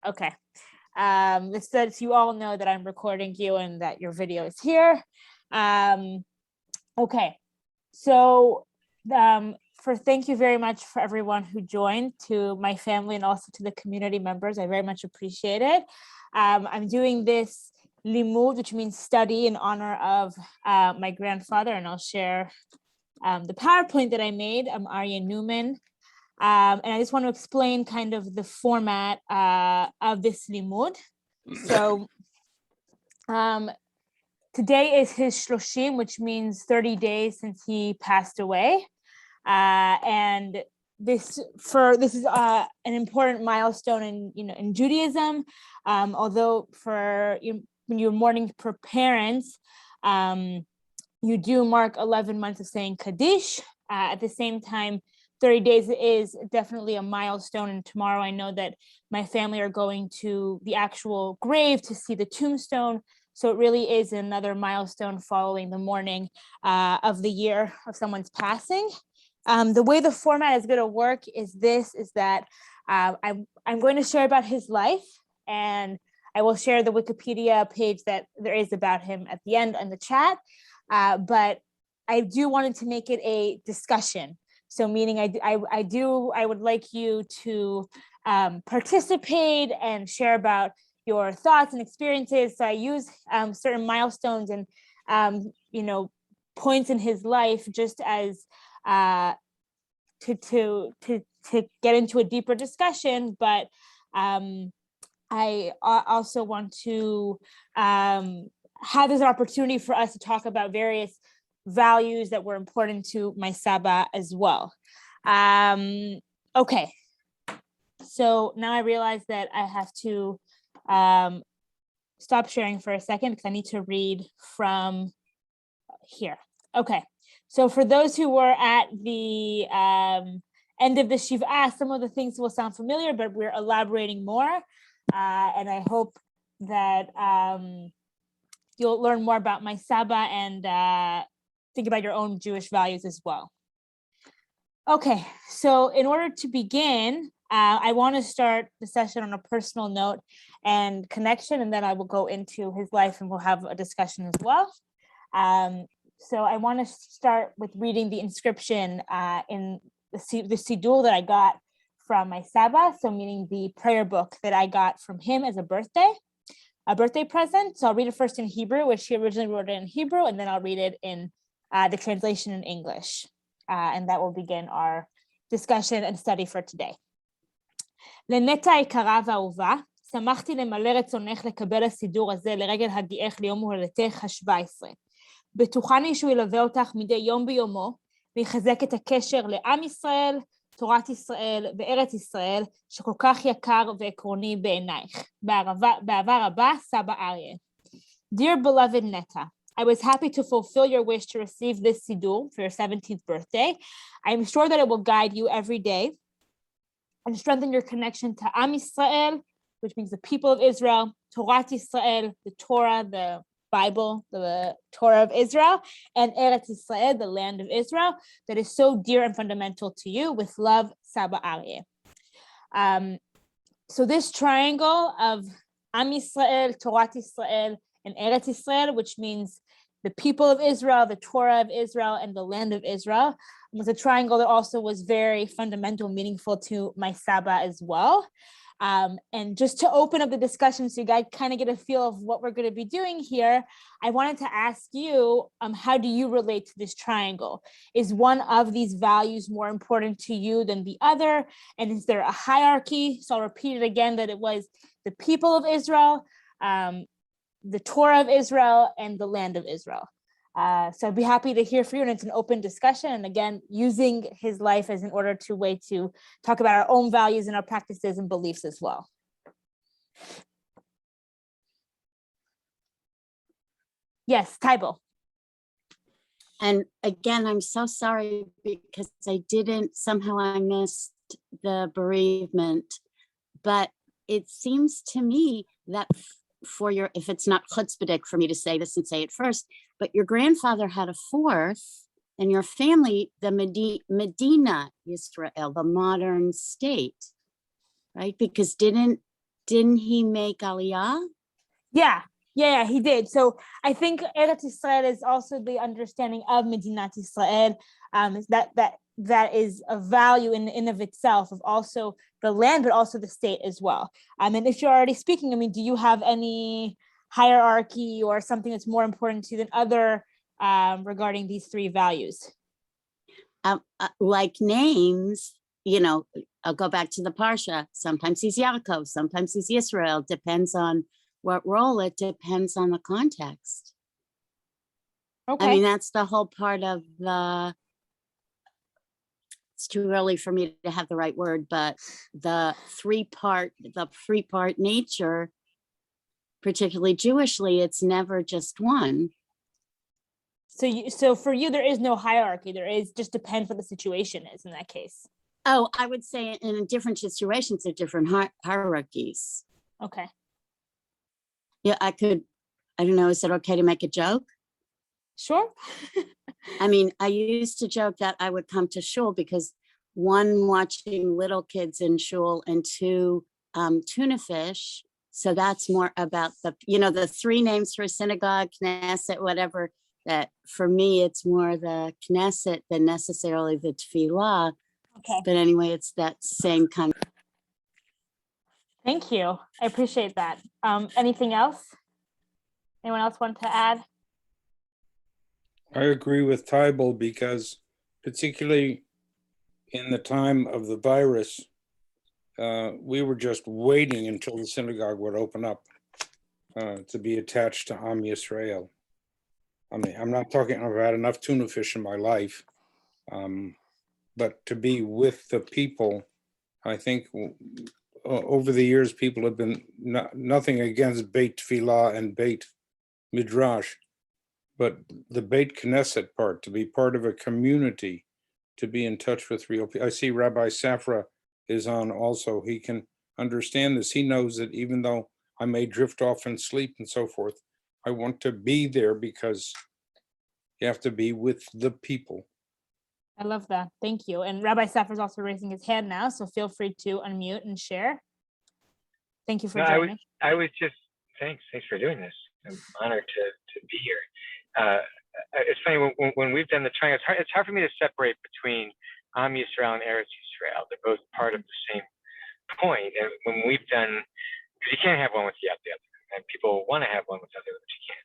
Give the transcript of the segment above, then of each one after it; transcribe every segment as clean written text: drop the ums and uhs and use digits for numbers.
Okay. This lets you all know that I'm recording you and that your video is here. Okay. So thank you very much for everyone who joined, to my family and also to the community members. I very much appreciate it. I'm doing this Limmud, which means study, in honor of my grandfather, and I'll share the PowerPoint that I made, Aryeh Newman. And I just want to explain kind of the format of this Limmud. So today is his Shloshim, which means 30 days since he passed away. And this is an important milestone in Judaism. Although when you're mourning for parents, you do mark 11 months of saying Kaddish. At the same time, 30 days is definitely a milestone. And tomorrow I know that my family are going to the actual grave to see the tombstone. So it really is another milestone following the mourning of the year of someone's passing. The way the format is going to work is that I'm going to share about his life, and I will share the Wikipedia page that there is about him at the end in the chat. But I do wanted to make it a discussion. So meaning I would like you to participate and share about your thoughts and experiences. So I use certain milestones and points in his life just as to get into a deeper discussion. But I also want to have this opportunity for us to talk about various values that were important to my Sabba as well. Okay, so now I realize that I have to stop sharing for a second because I need to read from here. Okay, so for those who were at the end of the Shiva, some of the things will sound familiar, but we're elaborating more. And I hope that you'll learn more about my Sabba and think about your own Jewish values as well. Okay, so in order to begin, I want to start the session on a personal note and connection, and then I will go into his life and we'll have a discussion as well. So I want to start with reading the inscription in the Siddur that I got from my Sabba, so meaning the prayer book that I got from him as a birthday present. So I'll read it first in Hebrew, which he originally wrote it in Hebrew, and then I'll read it in the translation in English. And that will begin our discussion and study for today. לנטע היקרה ואהובה, שמחתי למלא רצונך לקבל הסידור הזה לרגל הגיעך ליום הולדתך ה-17. בטוחני שהוא ילווה אותך מדי יום ביומו, ויחזק את הקשר לעם ישראל, תורת ישראל וארץ ישראל, שכל כך יקר ועקרוני בעינייך. באהבה רבה, סבא אריה. Dear beloved Netta, I was happy to fulfill your wish to receive this Siddur for your 17th birthday. I am sure that it will guide you every day and strengthen your connection to Am Yisrael, which means the people of Israel, Torat Yisrael, the Torah, the Bible, the Torah of Israel, and Eretz Yisrael, the land of Israel, that is so dear and fundamental to you. With love, Sabba Aryeh. So this triangle of Am Yisrael, Torat Yisrael, and Eretz Yisrael, which means the people of Israel, the Torah of Israel, and the land of Israel, was a triangle that also was very fundamental, meaningful to my Sabba as well. And just to open up the discussion so you guys kind of get a feel of what we're going to be doing here, I wanted to ask you, how do you relate to this triangle? Is one of these values more important to you than the other? And is there a hierarchy? So I'll repeat it again, that it was the people of Israel, the Torah of Israel, and the land of Israel. So I'd be happy to hear from you, and it's an open discussion. And again, using his life as an order to way to talk about our own values and our practices and beliefs as well. Yes, Taibo. And again, I'm so sorry because somehow I missed the bereavement, but it seems to me that if it's not chutzpahdik for me to say this and say it first, but your grandfather had a fourth, and your family, the Medina Yisrael, the modern state, right? Because didn't didn't he make Aliyah? Yeah, he did. So I think Eretz Yisrael is also the understanding of Medinat Yisrael. That is a value in of itself of also the land, but also the state as well. And if you're already speaking, I mean, do you have any hierarchy or something that's more important to you than other regarding these three values? Like names, you know, I'll go back to the Parsha. Sometimes he's Yaakov, sometimes he's Israel. Depends on what role, it depends on the context. Okay. I mean, that's the whole part of it's too early for me to have the right word, but the three-part nature, particularly Jewishly, it's never just one. So for you, there is no hierarchy. There is just depends what the situation is in that case. Oh, I would say in different situations, there are different hierarchies. Okay. Yeah, I don't know, is it okay to make a joke? Sure. I mean, I used to joke that I would come to shul because one, watching little kids in shul, and two, tuna fish. So that's more about the three names for synagogue, Knesset, whatever, that for me, it's more the Knesset than necessarily the tefillah. Okay. But anyway, it's that same kind of. Thank you. I appreciate that. Anything else? Anyone else want to add? I agree with Tybal because particularly in the time of the virus, we were just waiting until the synagogue would open up to be attached to Am Yisrael. I mean, I'm not talking, I've had enough tuna fish in my life, but to be with the people, I think over the years, people have been nothing against Beit Tfilah and Beit Midrash, but the Beit Knesset part, to be part of a community, to be in touch with real people. I see Rabbi Safra is on also. He can understand this. He knows that even though I may drift off and sleep and so forth, I want to be there because you have to be with the people. I love that. Thank you. And Rabbi Safra is also raising his hand now, so feel free to unmute and share. Thank you for joining. I was just, thanks for doing this. I'm honored to be here. It's funny, when we've done the triangle, it's hard for me to separate between Am Yisrael and Eretz Yisrael. They're both part of the same point. And when we've done, because you can't have one without the other, and people want to have one without the other, but you can't.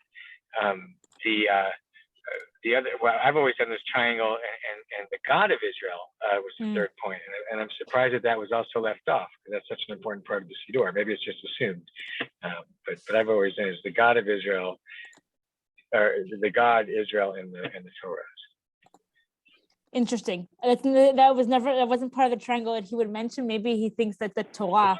The other, well, I've always done this triangle, and the God of Israel was the third point, and I'm surprised that was also left off, because that's such an important part of the Siddur. Maybe it's just assumed, but I've always done is the God of Israel, or the God Israel in the Torah. Interesting. That wasn't part of the triangle that he would mention. Maybe he thinks that the Torah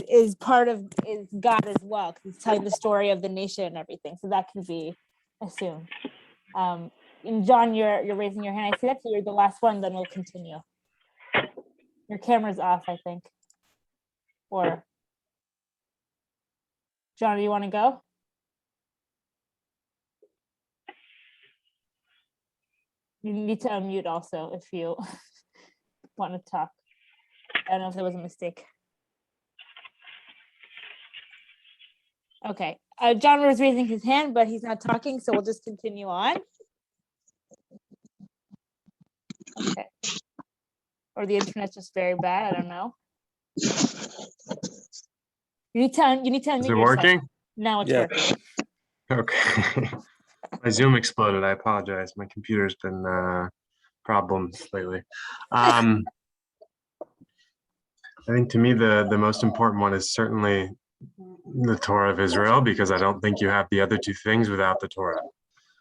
is God as well, because he's telling the story of the nation and everything. So that can be assumed. And John, you're raising your hand. I see that. So you're the last one. Then we'll continue. Your camera's off, I think. Or John, do you want to go? You need to unmute also if you want to talk. I don't know if there was a mistake. Okay, John was raising his hand, but he's not talking, so we'll just continue on. Okay. Or the internet's just very bad, I don't know. You need to unmute Is it yourself. working? Now it's Yeah. working. Okay. My Zoom exploded. I apologize. My computer's been problems lately. I think to me the most important one is certainly the Torah of Israel, because I don't think you have the other two things without the Torah.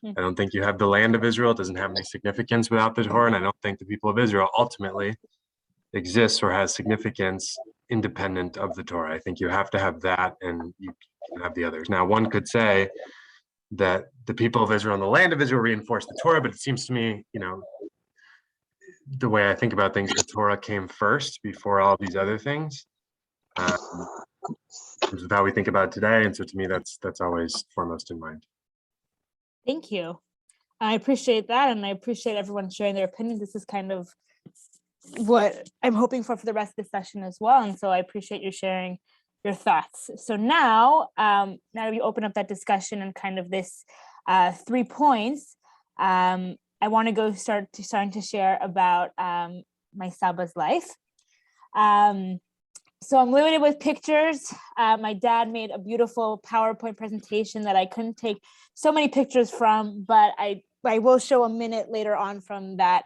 I don't think you have the land of Israel. It doesn't have any significance without the Torah, and I don't think the people of Israel ultimately exists or has significance independent of the Torah. I think you have to have that, and you can have the others. Now, one could say that the people of Israel and the land of Israel reinforce the Torah, but it seems to me, the way I think about things, the Torah came first before all these other things. In terms of how we think about it today, and so to me, that's always foremost in mind. Thank you. I appreciate that, and I appreciate everyone sharing their opinions. This is kind of what I'm hoping for the rest of the session as well, and so I appreciate you sharing your thoughts. So now, now that we open up that discussion and kind of this 3 points, I want to go starting to share about my Sabba's life. So I'm limited with pictures. My dad made a beautiful PowerPoint presentation that I couldn't take so many pictures from, but I will show a minute later on from that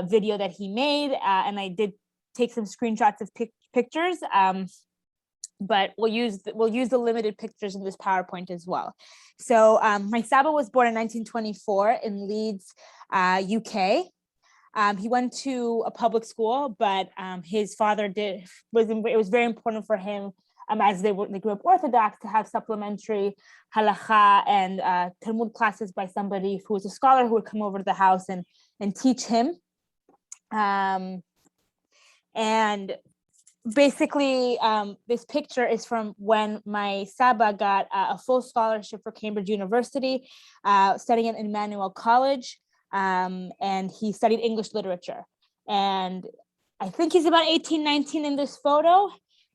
video that he made, and I did take some screenshots of pictures, but we'll use the limited pictures in this PowerPoint as well. So my Sabba was born in 1924 in Leeds, UK. He went to a public school, but his father it was very important for him, as they grew up Orthodox, to have supplementary halakha and Talmud classes by somebody who was a scholar who would come over to the house and teach him. And basically, this picture is from when my Sabba got a full scholarship for Cambridge University, studying at Emmanuel College. And he studied English literature. And I think he's about 18, 19 in this photo.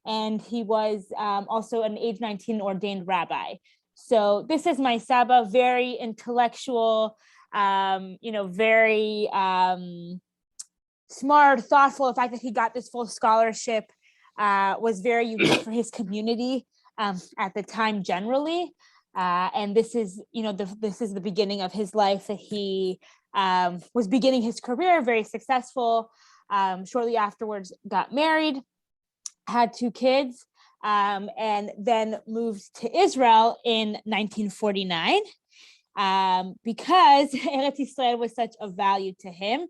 And he was also an age 19 ordained rabbi. So this is my Sabba, very intellectual, very smart, thoughtful. The fact that he got this full scholarship was very unique for his community at the time generally. And this is, this is the beginning of his life, that he was beginning his career, very successful. Shortly afterwards, got married, had 2 kids, and then moved to Israel in 1949 because Eretz Yisrael was such a value to him.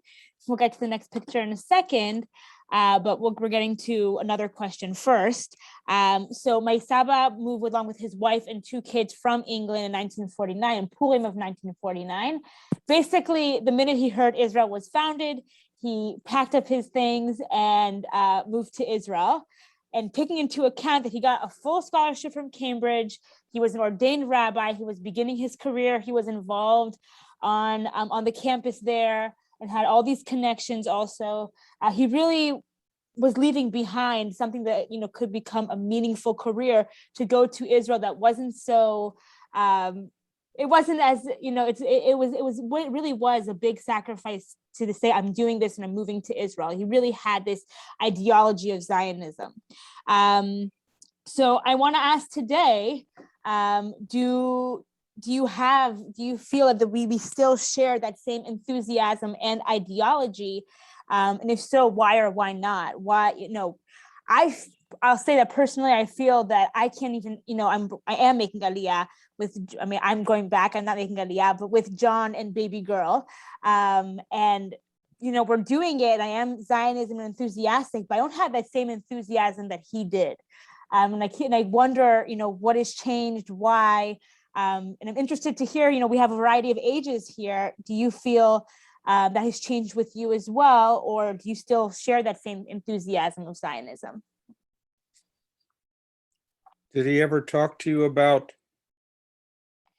We'll get to the next picture in a second. But we're getting to another question first. So my Sabba moved along with his wife and 2 kids from England in 1949, in Purim of 1949. Basically, the minute he heard Israel was founded, he packed up his things and moved to Israel. And taking into account that he got a full scholarship from Cambridge, he was an ordained rabbi, he was beginning his career, he was involved on the campus there, and had all these connections also. He really was leaving behind something that, could become a meaningful career, to go to Israel that wasn't so, it wasn't as, it really was a big sacrifice to say, I'm doing this and I'm moving to Israel. He really had this ideology of Zionism. So I want to ask today, do you feel that we still share that same enthusiasm and ideology? And if so, why or why not? Why, I'll say that personally, I feel that I can't even, I am making Aliyah I'm going back, I'm not making Aliyah, but with John and baby girl. And, we're doing it. I am Zionism enthusiastic, but I don't have that same enthusiasm that he did. And I wonder, what has changed, why? And I'm interested to hear, we have a variety of ages here. Do you feel that has changed with you as well? Or do you still share that same enthusiasm of Zionism? Did he ever talk to you about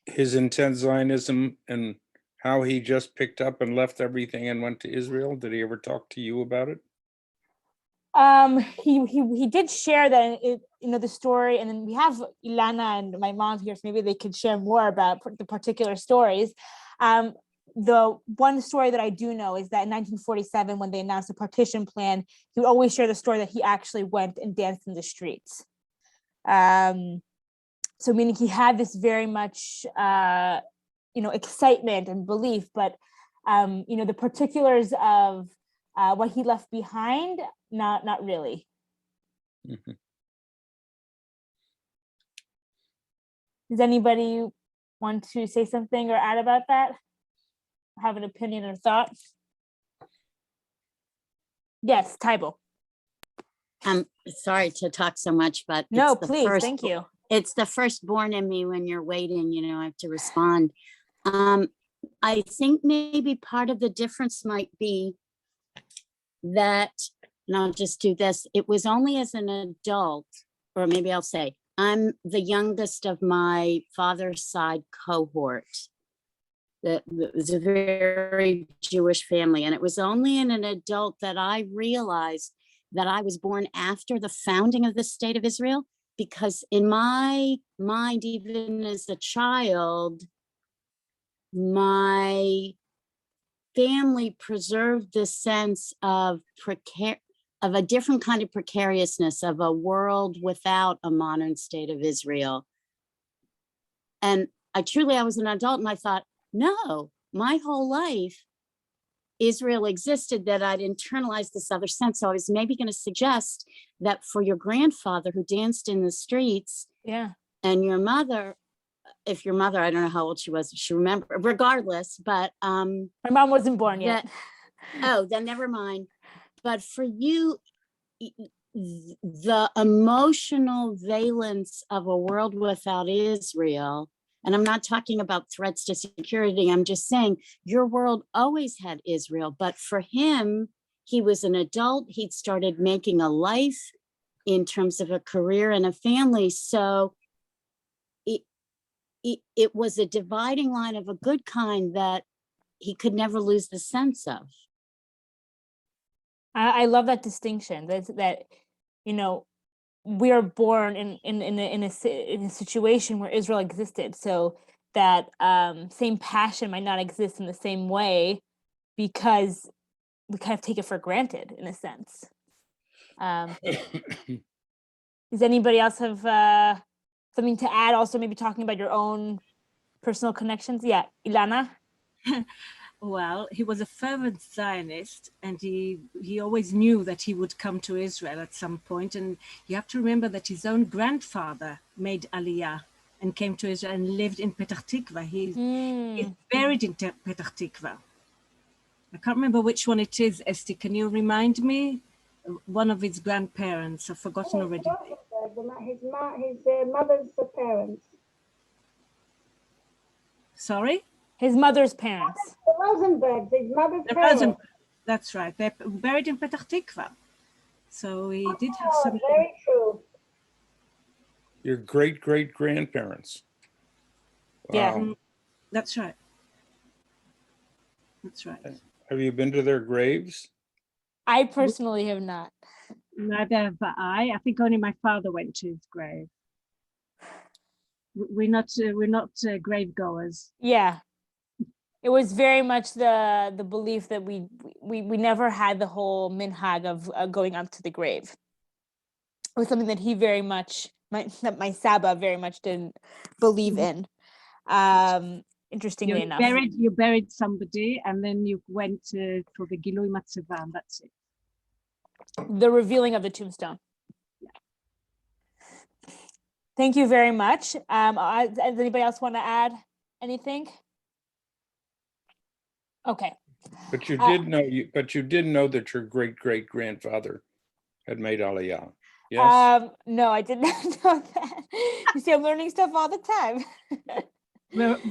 his intense Zionism and how he just picked up and left everything and went to Israel? Did he ever talk to you about it? He did share that, the story, and then we have Ilana and my mom here, so maybe they could share more about the particular stories. The one story that I do know is that in 1947, when they announced the partition plan, he would always share the story that he actually went and danced in the streets. So meaning he had this very much, excitement and belief, but, the particulars of what he left behind, not really. Mm-hmm. Does anybody want to say something or add about that? Have an opinion or thought? Yes, Tybal. Sorry to talk so much, but no, please, thank you. It's the firstborn in me. When you're waiting, I have to respond. I think maybe part of the difference might be that, and I'll just do this, it was only as an adult, or maybe I'll say, I'm the youngest of my father's side cohort. It was a very Jewish family. And it was only in an adult that I realized that I was born after the founding of the state of Israel, because in my mind, even as a child, my family preserved the sense of a different kind of precariousness, of a world without a modern state of Israel. And I was an adult and I thought, no, my whole life, Israel existed, that I'd internalized this other sense. So I was maybe going to suggest that for your grandfather who danced in the streets, and your mother, if your mother, I don't know how old she was, if she remembered, regardless, but my mom wasn't born yet. Then never mind. But for you, the emotional valence of a world without Israel, and I'm not talking about threats to security, I'm just saying your world always had Israel, but for him, he was an adult, he'd started making a life in terms of a career and a family. So it was a dividing line of a good kind that he could never lose the sense of. I love that distinction. That you know, we are born in a situation where Israel existed, so that same passion might not exist in the same way because we kind of take it for granted in a sense. Does anybody else have something to add? Also, maybe talking about your own personal connections. Yeah, Ilana. Well, he was a fervent Zionist, and he always knew that he would come to Israel at some point. And you have to remember that his own grandfather made Aliyah and came to Israel and lived in Petah Tikva. He's buried in Petah Tikva. I can't remember which one it is. Esti, can you remind me? One of his grandparents. I've forgotten already. His mother's parents. Sorry? His mother's parents. The Rosenbergs, his mother's parents. That's right. They're buried in Petah Tikva. So he did have something. Very true. Your great-great-grandparents. Wow. Yeah. That's right. That's right. Have you been to their graves? I personally have not. Neither have I. I think only my father went to his grave. We're not grave goers. Yeah, it was very much the belief that we never had the whole minhag of going up to the grave. It was something that he very much, my Sabba very much didn't believe in. Interestingly enough, you buried somebody, and then you went for the Gilui Matzeva, and that's it. The revealing of the tombstone. Thank you very much. Does anybody else want to add anything? Okay. But you did know you did know that your great-great-grandfather had made Aliyah. Yes. No, I did not know that. You see, I'm learning stuff all the time.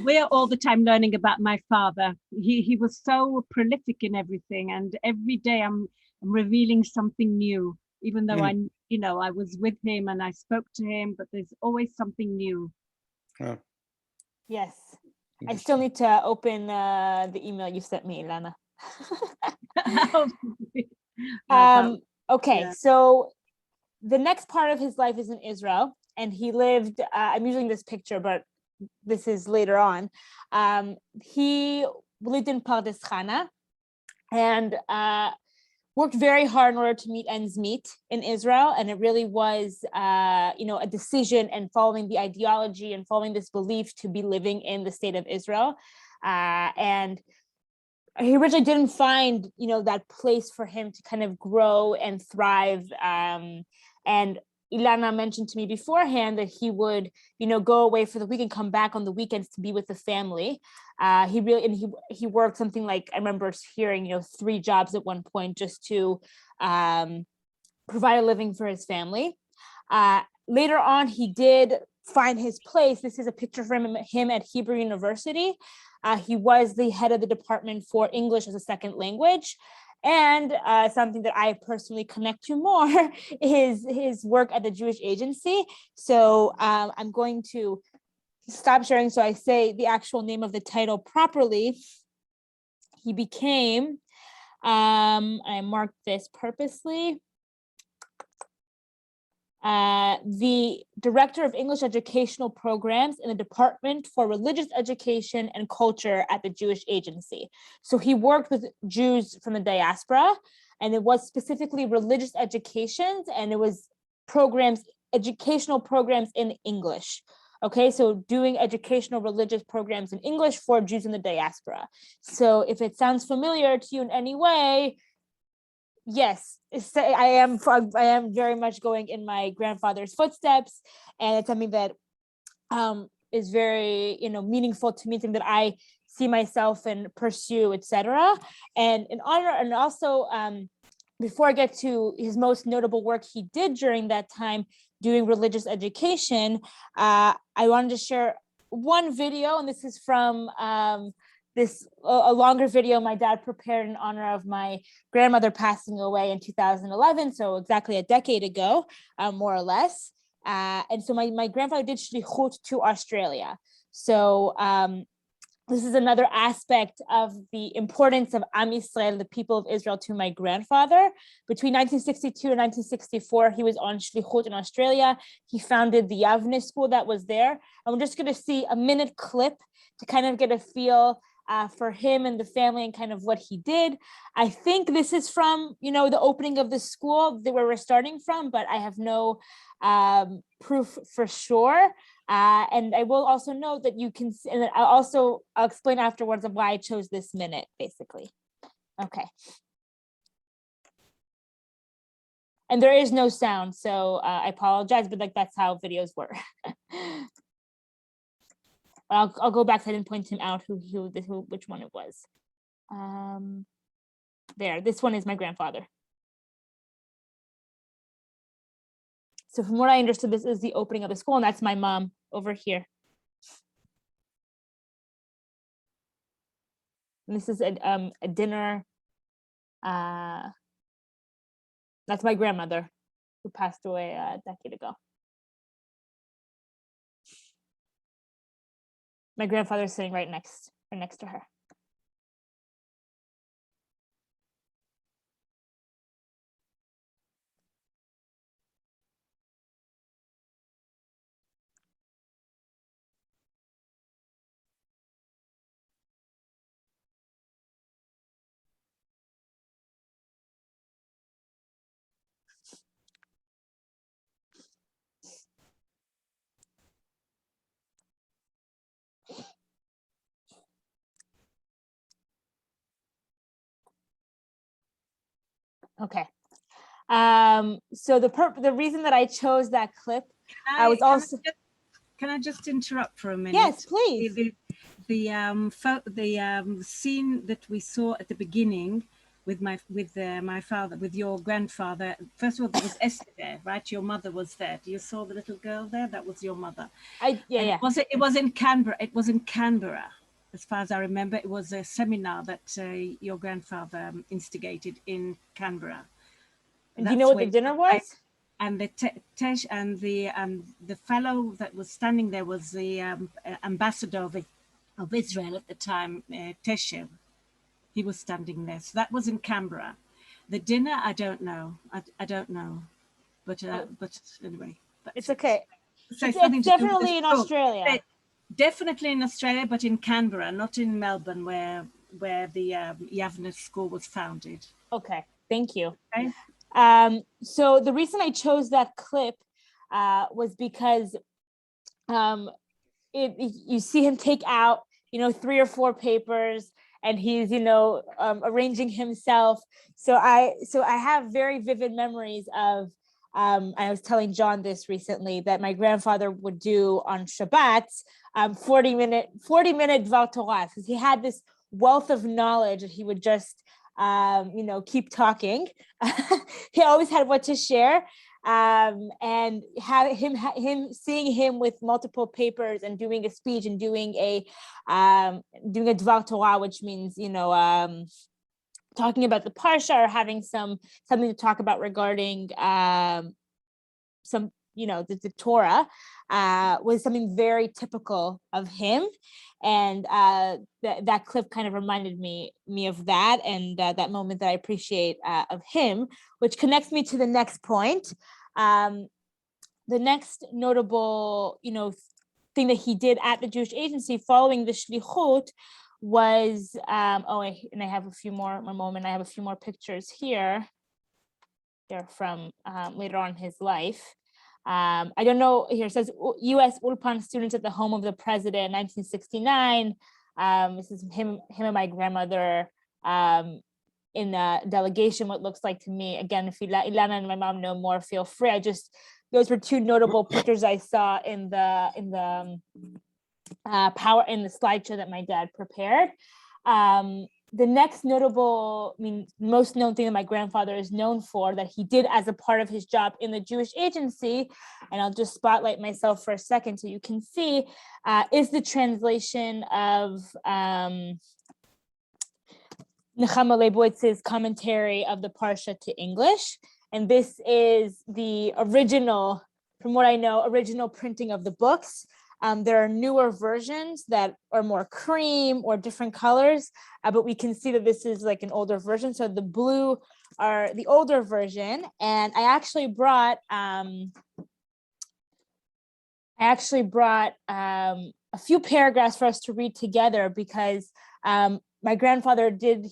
We're all the time learning about my father. He was so prolific in everything, and every day I'm revealing something new, even though I was with him and I spoke to him, but there's always something new. Yes. I still need to open the email you sent me, Ilana. Okay, so the next part of his life is in Israel, and he lived, I'm using this picture, but this is later on. He lived in Pardes Chana and worked very hard in order to meet ends meet in Israel. And it really was, a decision and following the ideology and following this belief to be living in the state of Israel. And he originally didn't find, that place for him to kind of grow and thrive. And Ilana mentioned to me beforehand that he would, go away for the week and come back on the weekends to be with the family. He worked something like, I remember hearing, 3 jobs at one point just to provide a living for his family. Later on, he did find his place. This is a picture from him at Hebrew University. He was the head of the department for English as a second language. And something that I personally connect to more is his work at the Jewish Agency. So I'm going to stop sharing so I say the actual name of the title properly. He became, I marked this purposely. the director of English educational programs in the Department for Religious Education and Culture at the Jewish Agency. So he worked with Jews from the diaspora, and it was specifically religious educations, and it was programs, educational programs in English. Okay, so doing educational religious programs in English for Jews in the diaspora. So if it sounds familiar to you in any way, yes, I am very much going in my grandfather's footsteps, and it's something that is very, meaningful to me, something that I see myself and pursue, etc. And in honor, and also before I get to his most notable work he did during that time doing religious education, I wanted to share one video, and this is from a longer video my dad prepared in honor of my grandmother passing away in 2011, so exactly a decade ago, more or less. And so my grandfather did shlichut to Australia. So this is another aspect of the importance of Am Yisrael, the people of Israel, to my grandfather. Between 1962 and 1964, he was on shlichut in Australia. He founded the Yavne school that was there. And we're just going to see a minute clip to kind of get a feel for him and the family and kind of what he did. I think this is from, the opening of the school where we're starting from, but I have no proof for sure. And I will also note that you can, and I'll explain afterwards of why I chose this minute, basically. Okay. And there is no sound, so I apologize, but that's how videos work. I'll go back. I didn't point him out which one it was. There, this one is my grandfather. So from what I understood, this is the opening of the school, and that's my mom over here. And this is a dinner. That's my grandmother who passed away a decade ago. My grandfather's sitting right next to her. Okay. So the reason that I chose that clip, Can I just interrupt for a minute? Yes, please. The scene that we saw at the beginning with your grandfather. First of all, there was Esther there, right? Your mother was there. You saw the little girl there. That was your mother. Yeah. It was in Canberra. It was in Canberra, as far as I remember. It was a seminar that your grandfather instigated in Canberra. Do you know what the dinner was? And the fellow that was standing there was the ambassador of Israel at the time, Teshev. He was standing there. So that was in Canberra. The dinner, I don't know. I don't know. But anyway. It's okay. So it's definitely in Australia. Definitely in Australia, but in Canberra, not in Melbourne, where the Yavne school was founded. Okay, thank you. Okay. So the reason I chose that clip was because you see him take out 3 or 4 papers, and he's arranging himself. So I have very vivid memories of I was telling John this recently, that my grandfather would do on Shabbat 40-minute Dvar Torah, because he had this wealth of knowledge that he would just keep talking. He always had what to share, and have him seeing him with multiple papers and doing a speech and doing a Dvar Torah, which means talking about the parsha or having something to talk about regarding the Torah, was something very typical of him. And that clip kind of reminded me of that, and that moment that I appreciate of him, which connects me to the next point. the next notable, thing that he did at the Jewish Agency following the shlichut was, and I have a few more, I have a few more pictures here. They're from later on in his life. I don't know, here it says U.S. Ulpan students at the home of the president, 1969. This is him and my grandmother in a delegation, what looks like to me. Again, if Ilana and my mom know more, feel free. Those were two notable pictures I saw in the slideshow that my dad prepared. The next notable, most known thing that my grandfather is known for that he did as a part of his job in the Jewish Agency, and I'll just spotlight myself for a second so you can see, is the translation of Nechama Leibowitz's commentary of the Parsha to English. And this is the original, from what I know, original printing of the books. There are newer versions that are more cream or different colors, but we can see that this is like an older version. So the blue are the older version. And I actually brought a few paragraphs for us to read together because my grandfather did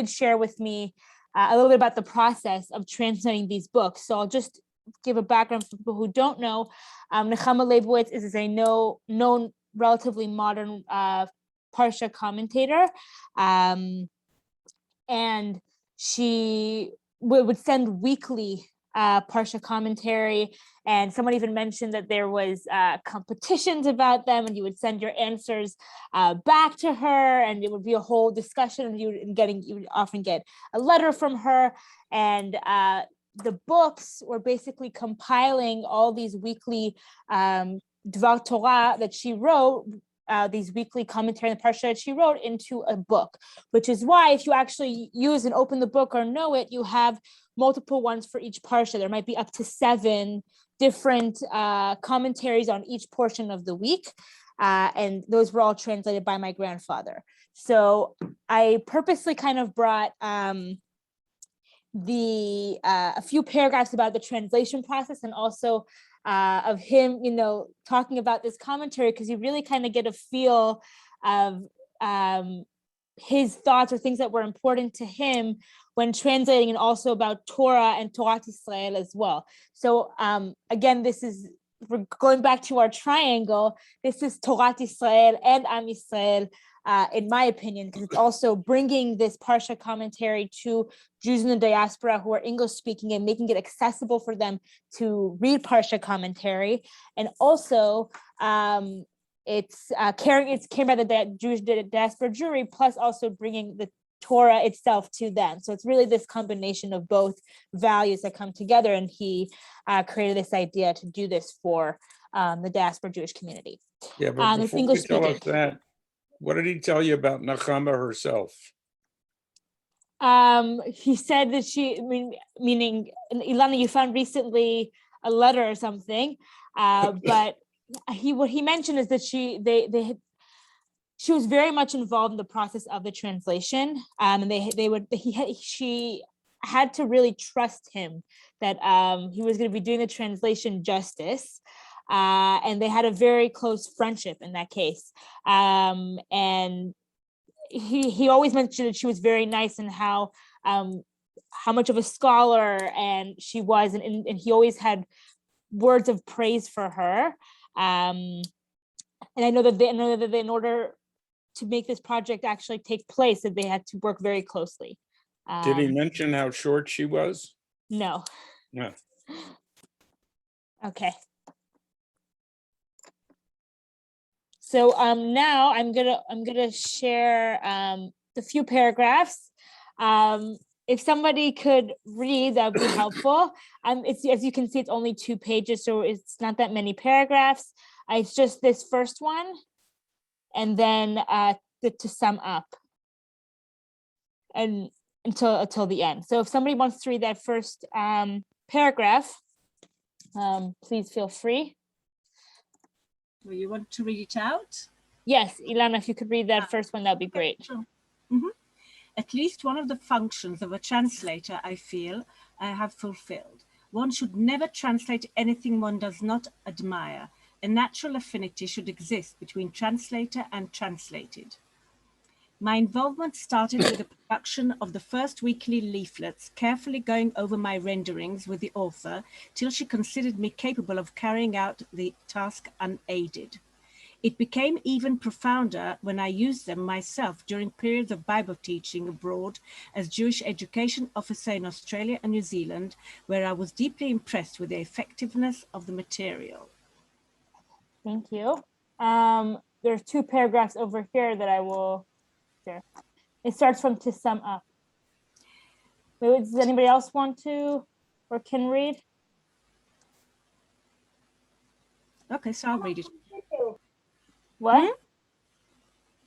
share with me a little bit about the process of translating these books. So I'll just give a background for people who don't know. Nechama Leibowitz is a known relatively modern Parsha commentator. And she would send weekly Parsha commentary. And someone even mentioned that there was competitions about them, and you would send your answers back to her, and it would be a whole discussion. And you would often get a letter from her, and the books were basically compiling all these weekly Dvar Torah that she wrote, these weekly commentary on the Parsha that she wrote into a book, which is why if you actually use and open the book or know it, you have multiple ones for each Parsha. There might be up to 7 different commentaries on each portion of the week. And those were all translated by my grandfather. So I purposely kind of brought a few paragraphs about the translation process and also of him, talking about this commentary, because you really kind of get a feel of his thoughts or things that were important to him when translating, and also about Torah and Torah Israel as well. So again, we're going back to our triangle. This is Torah Israel and Am Yisrael, in my opinion, because it's also bringing this Parsha commentary to Jews in the diaspora who are English speaking and making it accessible for them to read Parsha commentary. And also it's carried by the Jewish diaspora Jewry, plus also bringing the Torah itself to them. So it's really this combination of both values that come together. And he created this idea to do this for the diaspora Jewish community. Yeah, but it's before English you tell us speaking. that, what did he tell you about Nechama herself? He said that meaning Ilana, you found recently a letter or something, but what he mentioned is that she was very much involved in the process of the translation, and she had to really trust him that he was going to be doing the translation justice. And they had a very close friendship in that case. And he always mentioned that she was very nice, and how much of a scholar and she was, and he always had words of praise for her. And I know that in order to make this project actually take place, that they had to work very closely. Did he mention how short she was? No. No. Okay. So now I'm gonna share the few paragraphs. If somebody could read, that would be helpful. It's, as you can see, it's only 2 pages, so it's not that many paragraphs. It's just this first one, and then to sum up, and until the end. So if somebody wants to read that first paragraph, please feel free. Well, you want to read it out? Yes, Ilana, if you could read that first one, that'd be great. Sure. Mm-hmm. At least one of the functions of a translator, I feel, I have fulfilled. One should never translate anything one does not admire. A natural affinity should exist between translator and translated. My involvement started with the production of the first weekly leaflets, carefully going over my renderings with the author till she considered me capable of carrying out the task unaided. It became even profounder when I used them myself during periods of Bible teaching abroad as Jewish education officer in Australia and New Zealand, where I was deeply impressed with the effectiveness of the material. Thank you. There's 2 paragraphs over here that I will share. It starts from "to sum up." Wait, does anybody else want to or can read? Okay, so I'll read it. Continue. What?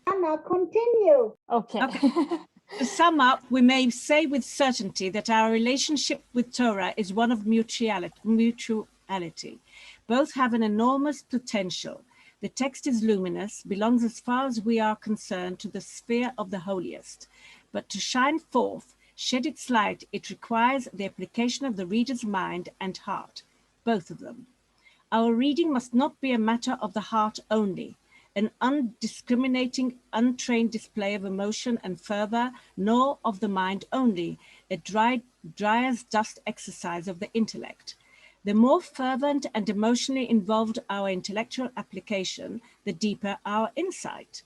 Anna, continue. Okay. To sum up, we may say with certainty that our relationship with Torah is one of mutuality. Both have an enormous potential. The text is luminous, belongs as far as we are concerned to the sphere of the holiest. But to shine forth, shed its light, it requires the application of the reader's mind and heart, both of them. Our reading must not be a matter of the heart only, an undiscriminating, untrained display of emotion and fervor, nor of the mind only, a dry as dust exercise of the intellect. The more fervent and emotionally involved our intellectual application, the deeper our insight.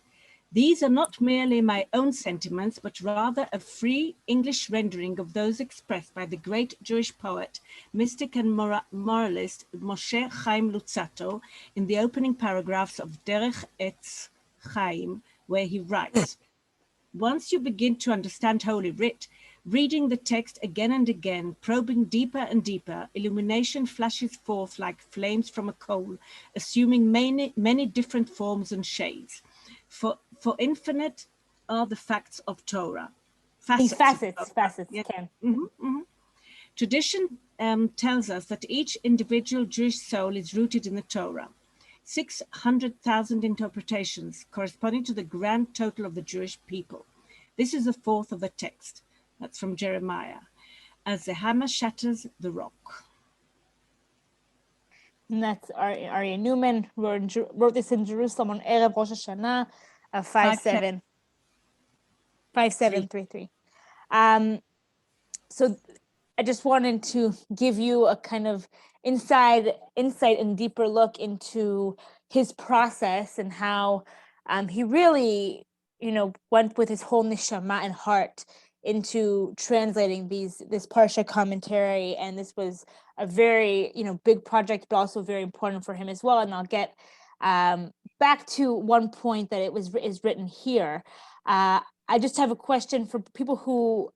These are not merely my own sentiments, but rather a free English rendering of those expressed by the great Jewish poet, mystic and moralist Moshe Chaim Luzzatto in the opening paragraphs of Derech Etz Chaim, where he writes, "Once you begin to understand Holy Writ, reading the text again and again, probing deeper and deeper, illumination flashes forth like flames from a coal, assuming many different forms and shades. For infinite are the facts of Torah." Facets, Yeah. Ken. Tradition tells us that each individual Jewish soul is rooted in the Torah. 600,000 interpretations corresponding to the grand total of the Jewish people. This is the 4th of the text. That's from Jeremiah. As the hammer shatters the rock. And that's Aryeh Newman wrote this in Jerusalem on Erev Rosh Hashanah, 5733. So I just wanted to give you a kind of insight and deeper look into his process and how he really, went with his whole neshama and heart into translating this Parsha commentary. And this was a very, big project, but also very important for him as well. And I'll get back to one point that is written here. I just have a question for people who,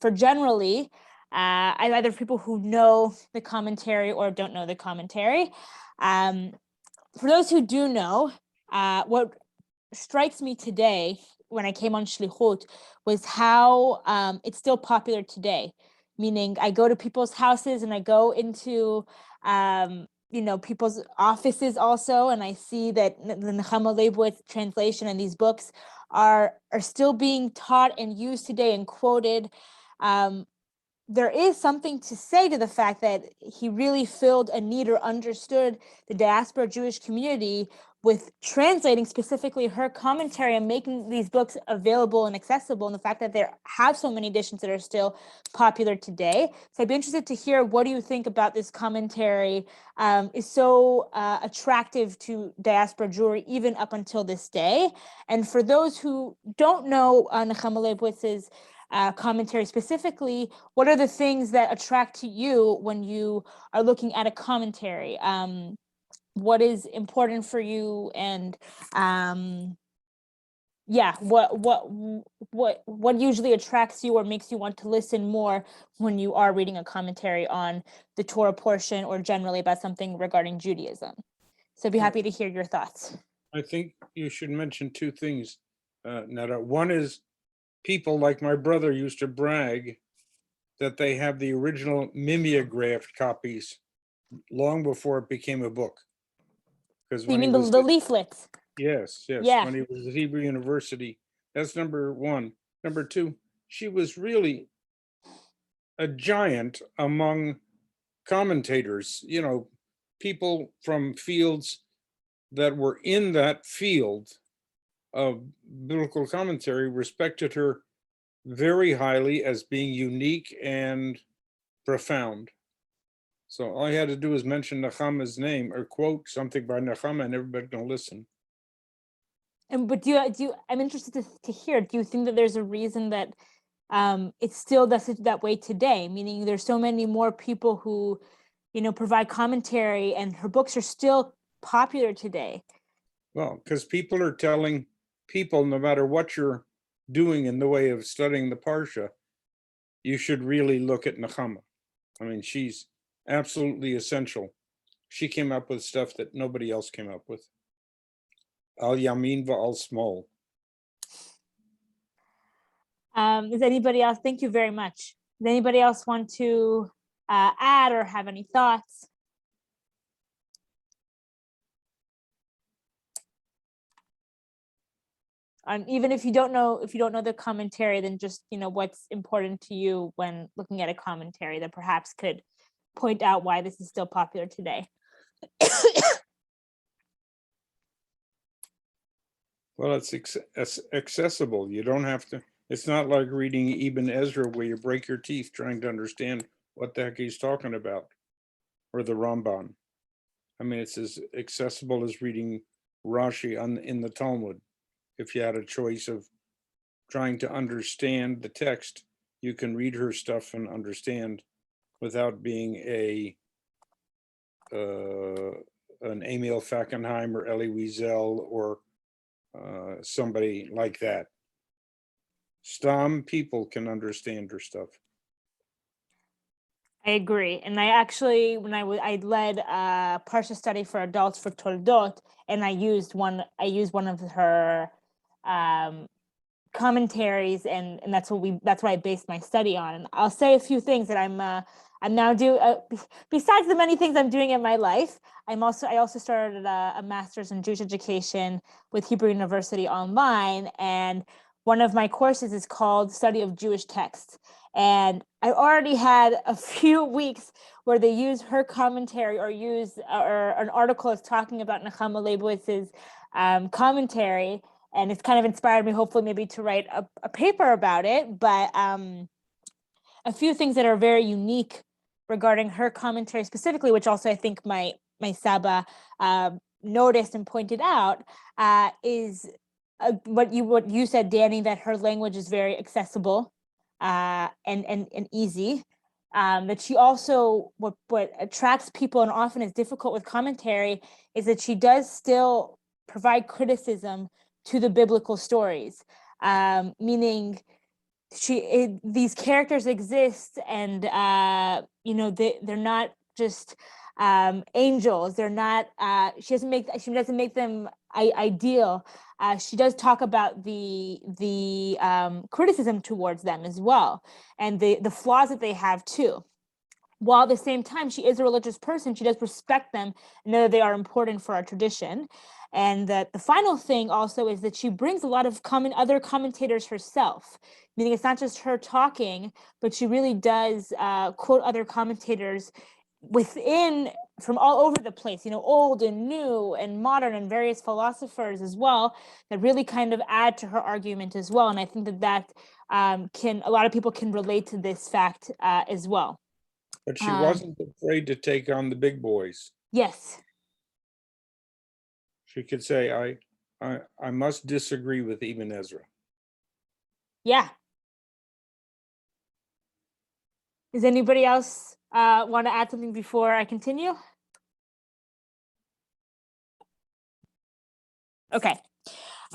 for generally, either people who know the commentary or don't know the commentary. For those who do know, what strikes me today when I came on Shlichut was how it's still popular today. Meaning I go to people's houses and I go into people's offices also, and I see that the Nechama Leibowitz translation and these books are still being taught and used today and quoted. There is something to say to the fact that he really filled a need or understood the diaspora Jewish community with translating specifically her commentary and making these books available and accessible, and the fact that there have so many editions that are still popular today. So I'd be interested to hear, what do you think about this commentary is so attractive to diaspora Jewry even up until this day? And for those who don't know Nechama Leibowitz's commentary specifically, what are the things that attract to you when you are looking at a commentary? What is important for you, and what usually attracts you or makes you want to listen more when you are reading a commentary on the Torah portion or generally about something regarding Judaism? So I'd be happy to hear your thoughts. I think you should mention 2 things, Netta. One is, people like my brother used to brag that they have the original mimeographed copies long before it became a book. Because You mean the leaflets? Yes. Yeah. When he was at Hebrew University. That's number 1. Number 2, she was really a giant among commentators, people from fields that were in that field of biblical commentary respected her very highly as being unique and profound. So all I had to do was mention Nechama's name or quote something by Nechama and everybody can listen. But I'm interested to hear, do you think that there's a reason that it's still that way today? Meaning there's so many more people who, provide commentary and her books are still popular today. Well, because people are telling people, no matter what you're doing in the way of studying the Parsha, you should really look at Nechama. I mean, she's absolutely essential. She came up with stuff that nobody else came up with. Al Yamin va'al Smol. Is anybody else? Thank you very much. Does anybody else want to add or have any thoughts? Even if you don't know the commentary, then just what's important to you when looking at a commentary that perhaps could point out why this is still popular today. Well, it's accessible. You don't have to. It's not like reading Ibn Ezra where you break your teeth trying to understand what the heck he's talking about, or the Ramban. I mean, it's as accessible as reading Rashi in the Talmud. If you had a choice of trying to understand the text, you can read her stuff and understand without being an Emil Fackenheim or Elie Wiesel or somebody like that. Stam people can understand her stuff. I agree, and I actually, when I led a Parsha study for adults for Toldot, and I used one of her commentaries, and that's what I based my study on. And I'll say a few things that I'm now besides the many things I'm doing in my life. I also started a master's in Jewish education with Hebrew University online, and one of my courses is called Study of Jewish Texts. And I already had a few weeks where they use her commentary or an article is talking about Nechama Leibowitz's commentary, and it's kind of inspired me, hopefully, maybe to write a paper about it. But a few things that are very unique regarding her commentary specifically, which also I think my Sabba noticed and pointed out, is what you said, Danny, that her language is very accessible and easy. That she also, what attracts people and often is difficult with commentary is that she does still provide criticism to the biblical stories, meaning these characters exist, and they're not just angels. They're not. She doesn't make them ideal. She does talk about the criticism towards them as well, and the flaws that they have too. While at the same time, she is a religious person, she does respect them and know that they are important for our tradition. And that the final thing also is that she brings a lot of other commentators herself, meaning it's not just her talking, but she really does quote other commentators from all over the place, old and new and modern and various philosophers as well, that really kind of add to her argument as well. And I think that a lot of people can relate to this fact as well. But she wasn't afraid to take on the big boys. Yes. She could say, I must disagree with Ibn Ezra. Yeah. Does anybody else want to add something before I continue? Okay.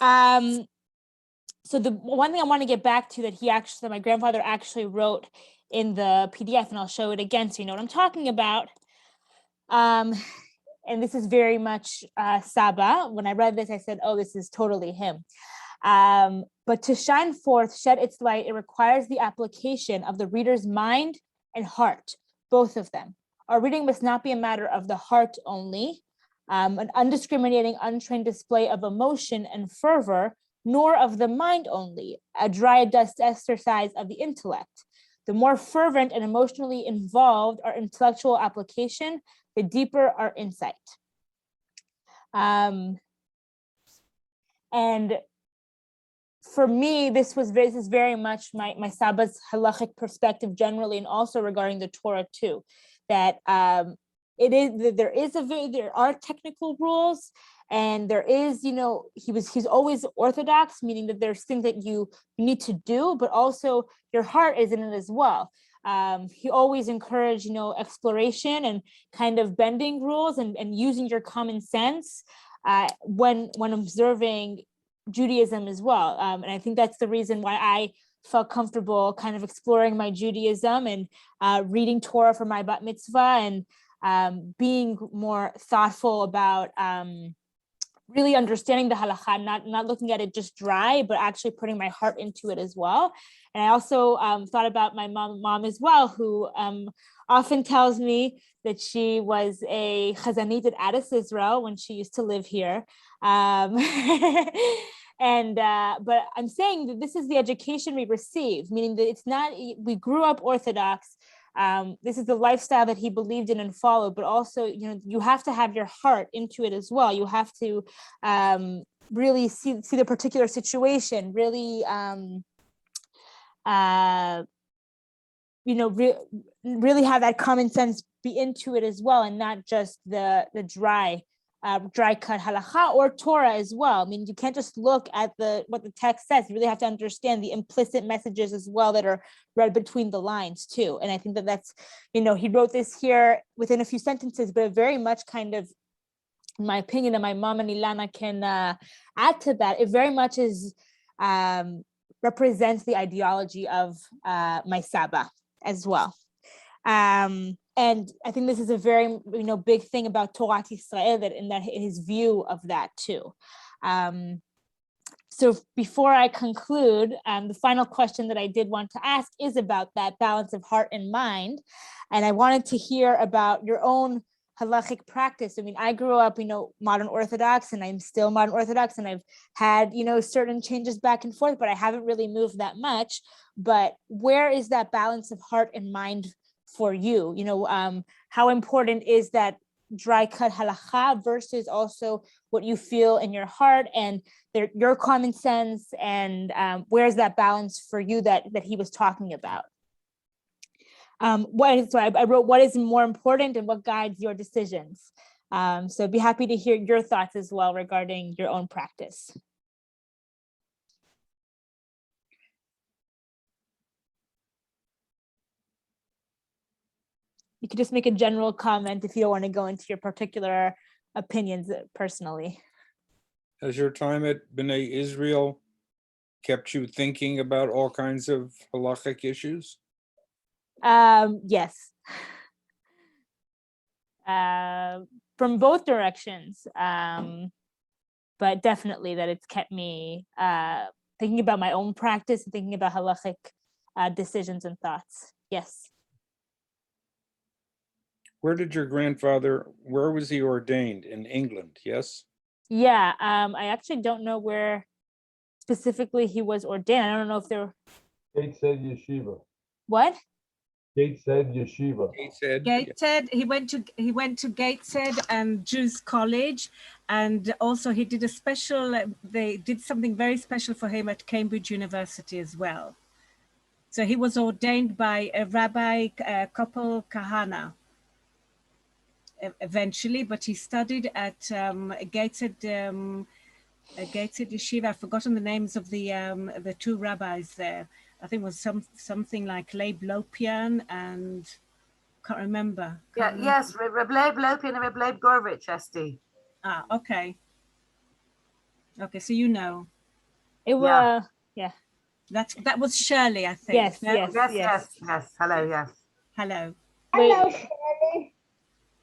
So the one thing I want to get back to that my grandfather actually wrote in the PDF, and I'll show it again so you know what I'm talking about. And this is very much Sabba. When I read this, I said, oh, this is totally him. But to shine forth, shed its light, it requires the application of the reader's mind and heart, both of them. Our reading must not be a matter of the heart only, an undiscriminating, untrained display of emotion and fervor, nor of the mind only, a dry dust exercise of the intellect. The more fervent and emotionally involved our intellectual application, the deeper our insight. And for me, this is very much my Sabba's halachic perspective generally, and also regarding the Torah too, that there are technical rules, and there is, he's always orthodox, meaning that there's things that you need to do, but also your heart is in it as well. He always encouraged, exploration and kind of bending rules and using your common sense when observing Judaism as well. And I think that's the reason why I felt comfortable kind of exploring my Judaism and reading Torah for my bat mitzvah, and being more thoughtful about really understanding the halakha, not looking at it just dry, but actually putting my heart into it as well. And I also thought about my mom as well, who often tells me that she was a chazanit at Addis Israel when she used to live here. But I'm saying that this is the education we receive, meaning that it's not, we grew up Orthodox. This is the lifestyle that he believed in and followed, but also, you have to have your heart into it as well. You have to really see the particular situation, really, really have that common sense be into it as well, and not just the dry cut halakha or Torah as well. I mean, you can't just look at what the text says. You really have to understand the implicit messages as well that are read between the lines too. And I think that's, he wrote this here within a few sentences, but it very much kind of, in my opinion, and my mom and Ilana can add to that, it very much is represents the ideology of my Sabba as well. And I think this is a very, big thing about Torah Israel, that his view of that too. So before I conclude, the final question that I did want to ask is about that balance of heart and mind. And I wanted to hear about your own halachic practice. I mean, I grew up, modern Orthodox, and I'm still modern Orthodox, and I've had, certain changes back and forth, but I haven't really moved that much. But where is that balance of heart and mind for you? How important is that dry cut halakha versus also what you feel in your heart and your common sense, and where's that balance for you that he was talking about? So I wrote, what is more important and what guides your decisions? So I'd be happy to hear your thoughts as well regarding your own practice. You could just make a general comment if you don't want to go into your particular opinions personally. Has your time at B'nai Israel kept you thinking about all kinds of halachic issues? Yes. From both directions. But definitely that it's kept me thinking about my own practice and thinking about halachic decisions and thoughts. Yes. Where did your grandfather, where was he ordained? In England, yes? Yeah, I actually don't know where specifically he was ordained. I don't know if there. Gateshead Yeshiva. What? Gateshead Yeshiva. Gateshead. He went to Gateshead and Jews College, and also he did they did something very special for him at Cambridge University as well. So he was ordained by a Rabbi Koppel Kahana eventually, but he studied at Gateshead Yeshiva. I've forgotten the names of the two rabbis there. I think it was something like Leib Lopian and can't remember. Yes, Reb Leib Lopian and Reb Leib Gorovich, Esti. Ah, okay. Okay, so you know. It was, yeah. That was Shirley, I think. Yes. Hello, yes. Hello. Hello, Shirley.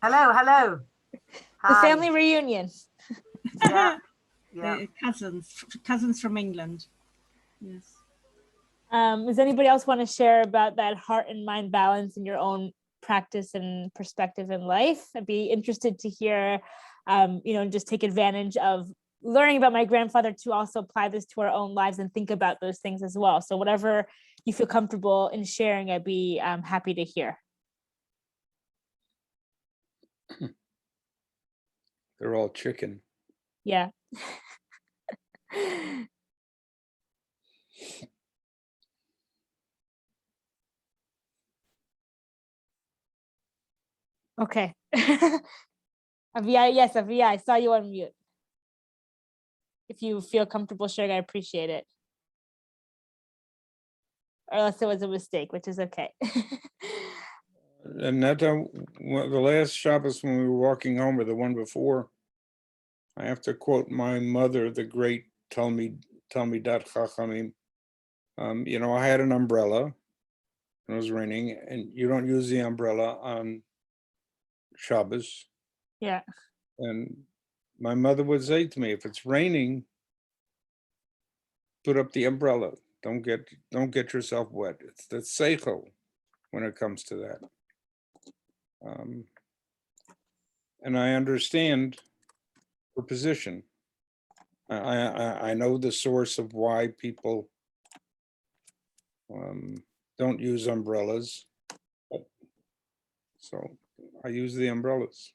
Hello. The family reunion. Yeah. Cousins from England. Yes. Does anybody else want to share about that heart and mind balance in your own practice and perspective in life? I'd be interested to hear, just take advantage of learning about my grandfather to also apply this to our own lives and think about those things as well. So whatever you feel comfortable in sharing, I'd be happy to hear. They're all chicken. Yeah. Okay. Avia, yes, Avia, I saw you on mute. If you feel comfortable sharing, I appreciate it. Or else it was a mistake, which is okay. And that time, the last Shabbos when we were walking home, or the one before, I have to quote my mother, the great Talmidat Chachamim. You know, I had an umbrella and it was raining, and you don't use the umbrella on Shabbos. Yeah. And my mother would say to me, if it's raining, put up the umbrella. Don't get yourself wet. It's the seichel when it comes to that. And I understand her position. I know the source of why people don't use umbrellas. So I use the umbrellas.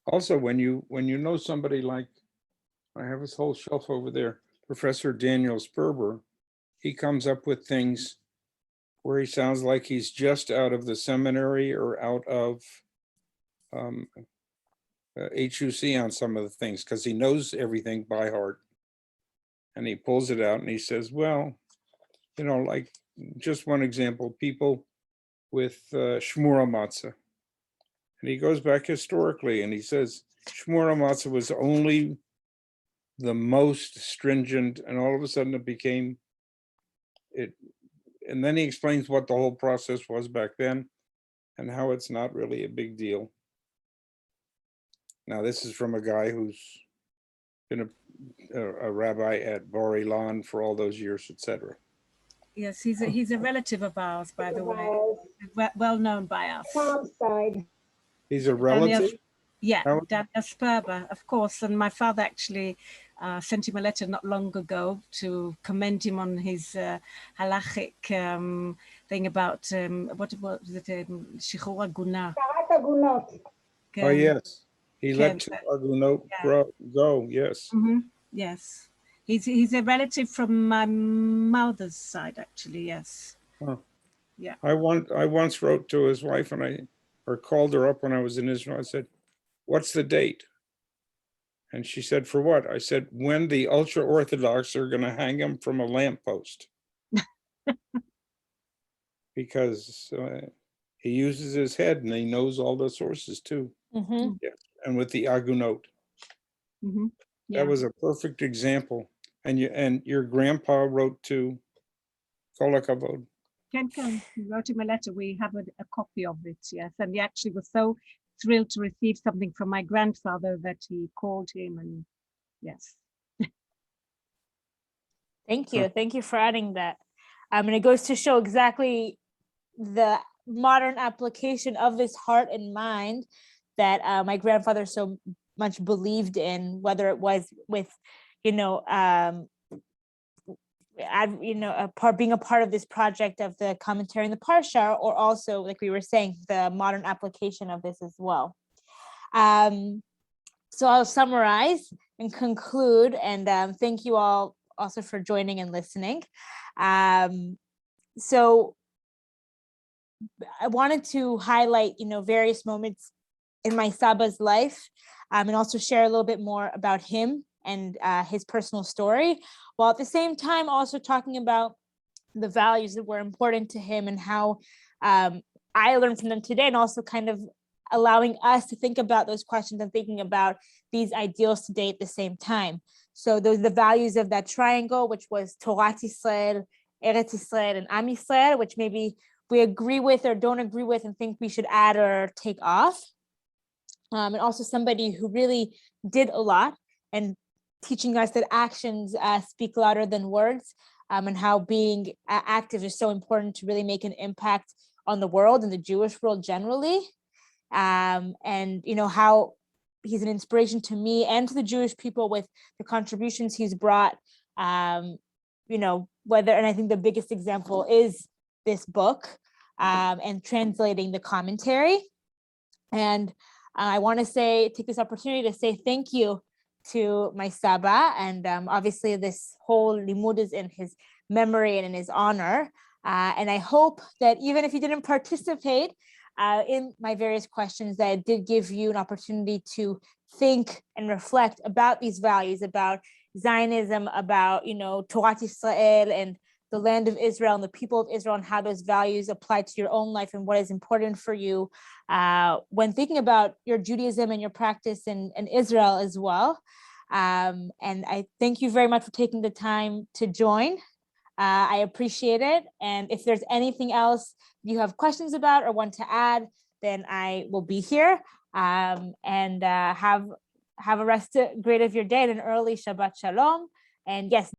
Also, when you know somebody like, I have his whole shelf over there, Professor Daniel Sperber, he comes up with things where he sounds like he's just out of the seminary or out of HUC on some of the things, because he knows everything by heart. And he pulls it out and he says, well, you know, like just one example, people with shmura matzah. And he goes back historically and he says, shmura matzah was only the most stringent, and all of a sudden it became it. And then he explains what the whole process was back then and how it's not really a big deal. Now, this is from a guy who's been a rabbi at Bar Ilan for all those years, etc. Yes, he's a relative of ours, by the way, well known by us. Mom's side. He's a relative? Yeah, Daniel Sperber, of course. And my father actually sent him a letter not long ago to commend him on his halachic thing about, what was it, Shichur Agunah. Oh, yes. He let two Agunot go, yes. Mm-hmm. Yes. He's a relative from my mother's side, actually, yes. Huh. Yeah. I once wrote to his wife or called her up when I was in Israel. I said, what's the date? And she said, for what? I said, when the ultra-Orthodox are going to hang him from a lamppost. Because he uses his head and he knows all the sources too. Mm-hmm. Yeah. And with the Agunot. Mm-hmm. Yeah. That was a perfect example. And your grandpa wrote to Kol HaKavod. Ken, he wrote him a letter. We have a copy of it, yes. And he actually was so thrilled to receive something from my grandfather that he called him, and yes. Thank you. Thank you for adding that. And it goes to show exactly the modern application of this heart and mind that my grandfather so much believed in, whether it was with, being a part of this project of the commentary in the Parsha, or also, like we were saying, the modern application of this as well. So I'll summarize and conclude, and thank you all also for joining and listening. So I wanted to highlight, various moments in my Sabba's life, and also share a little bit more about him and his personal story, while at the same time also talking about the values that were important to him and how I learned from them today, and also kind of allowing us to think about those questions and thinking about these ideals today at the same time. So those are the values of that triangle, which was Torah Yisrael, Eretz Yisrael, and Am Yisrael, which maybe we agree with or don't agree with and think we should add or take off. And also somebody who really did a lot and teaching us that actions speak louder than words, and how being active is so important to really make an impact on the world and the Jewish world generally. And how he's an inspiration to me and to the Jewish people with the contributions he's brought, and I think the biggest example is this book, and translating the commentary. And I want to take this opportunity to say thank you to my Sabba, and obviously this whole Limmud is in his memory and in his honor. And I hope that even if you didn't participate in my various questions, that it did give you an opportunity to think and reflect about these values, about Zionism, about, Torat Israel and the land of Israel and the people of Israel, and how those values apply to your own life and what is important for you when thinking about your Judaism and your practice in Israel as well. And I thank you very much for taking the time to join. I appreciate it. And if there's anything else you have questions about or want to add, then I will be here. And have a great of your day and an early Shabbat Shalom. And yes,